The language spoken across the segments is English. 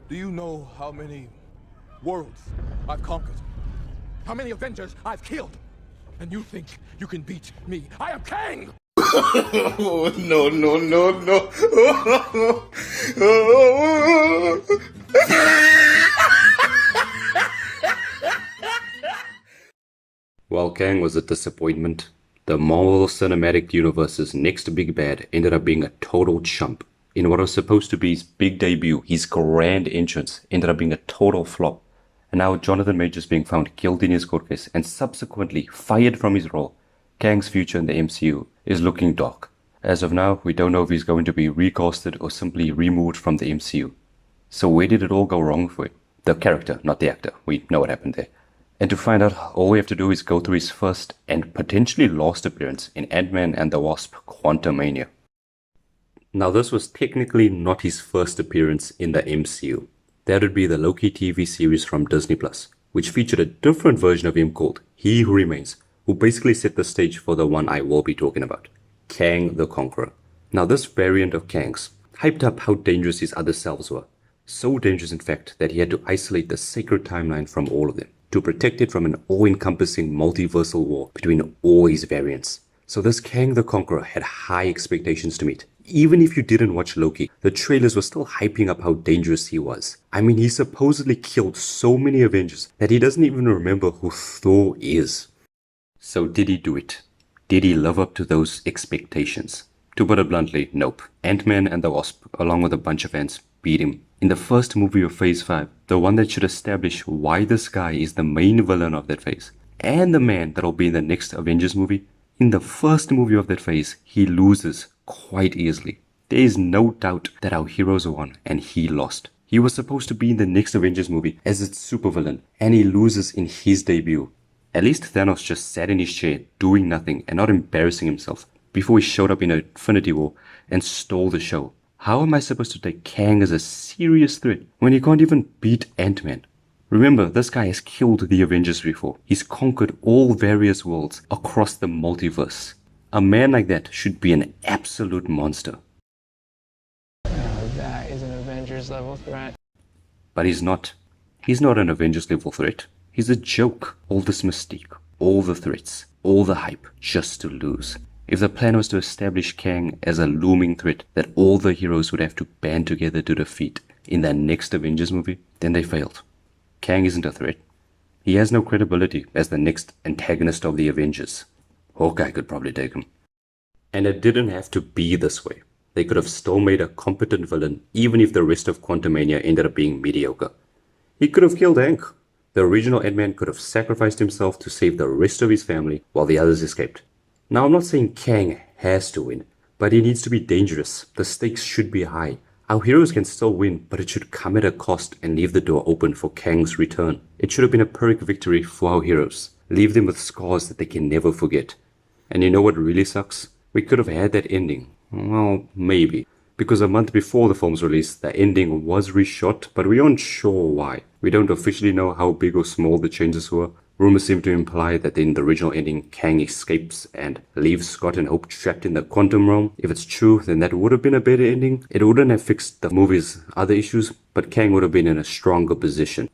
Do you know how many worlds I've conquered? How many Avengers I've killed? And you think you can beat me? I am Kang! Oh, no, no, no, no. While Kang was a disappointment, the Marvel Cinematic Universe's next big bad ended up being a total chump. In what was supposed to be his big debut, his grand entrance ended up being a total flop. And now Jonathan Majors being found guilty in his court case and subsequently fired from his role, Kang's future in the MCU is looking dark. As of now, we don't know if he's going to be recasted or simply removed from the MCU. So where did it all go wrong for him? The character, not the actor. We know what happened there. And to find out, all we have to do is go through his first and potentially last appearance in Ant-Man and the Wasp: Quantumania. Now this was technically not his first appearance in the MCU. That would be the Loki TV series from Disney+, which featured a different version of him called He Who Remains, who basically set the stage for the one I will be talking about, Kang the Conqueror. Now this variant of Kang's hyped up how dangerous his other selves were. So dangerous in fact that he had to isolate the sacred timeline from all of them, to protect it from an all-encompassing multiversal war between all his variants. So this Kang the Conqueror had high expectations to meet. Even if you didn't watch Loki, the trailers were still hyping up how dangerous he was. I mean, he supposedly killed so many Avengers that he doesn't even remember who Thor is. So did he do it? Did he live up to those expectations? To put it bluntly, nope. Ant-Man and the Wasp, along with a bunch of ants, beat him. In the first movie of Phase 5, the one that should establish why this guy is the main villain of that phase, and the man that'll be in the next Avengers movie, in the first movie of that phase, he loses quite easily. There is no doubt that our heroes won and he lost. He was supposed to be in the next Avengers movie as its supervillain, and he loses in his debut. At least Thanos just sat in his chair doing nothing and not embarrassing himself before he showed up in Infinity War and stole the show. How am I supposed to take Kang as a serious threat when he can't even beat Ant-Man? Remember, this guy has killed the Avengers before. He's conquered all various worlds across the multiverse. A man like that should be an absolute monster. That is an Avengers level threat. But he's not. He's not an Avengers level threat. He's a joke. All this mystique, all the threats, all the hype, just to lose. If the plan was to establish Kang as a looming threat that all the heroes would have to band together to defeat in the next Avengers movie, then they failed. Kang isn't a threat. He has no credibility as the next antagonist of the Avengers. Hawkeye could probably take him. And it didn't have to be this way. They could have still made a competent villain even if the rest of Quantumania ended up being mediocre. He could have killed Hank. The original Ant-Man could have sacrificed himself to save the rest of his family while the others escaped. Now I'm not saying Kang has to win, but he needs to be dangerous. The stakes should be high. Our heroes can still win, but it should come at a cost and leave the door open for Kang's return. It should have been a Pyrrhic victory for our heroes. Leave them with scars that they can never forget. And you know what really sucks? We could have had that ending. Well, maybe. Because a month before the film's release, the ending was reshot, but we aren't sure why. We don't officially know how big or small the changes were. Rumors seem to imply that in the original ending, Kang escapes and leaves Scott and Hope trapped in the quantum realm. If it's true, then that would have been a better ending. It wouldn't have fixed the movie's other issues, but Kang would have been in a stronger position.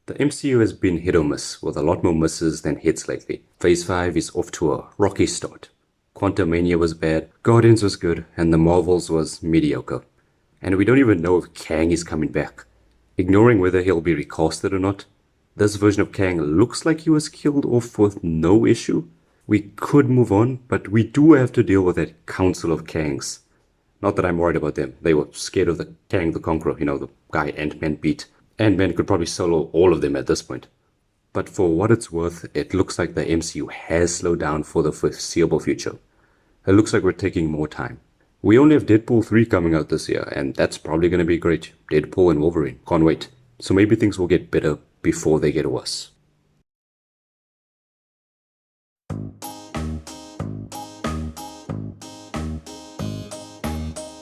The MCU has been hit or miss, with a lot more misses than hits lately. Phase 5 is off to a rocky start. Quantumania was bad, Guardians was good, and the Marvels was mediocre. And we don't even know if Kang is coming back. Ignoring whether he'll be recasted or not, this version of Kang looks like he was killed off with no issue. We could move on, but we do have to deal with that Council of Kangs. Not that I'm worried about them. They were scared of the Kang the Conqueror, the guy Ant-Man beat. Ant-Man could probably solo all of them at this point. But for what it's worth, it looks like the MCU has slowed down for the foreseeable future. It looks like we're taking more time. We only have Deadpool 3 coming out this year, and that's probably going to be great. Deadpool and Wolverine. Can't wait. So maybe things will get better before they get worse.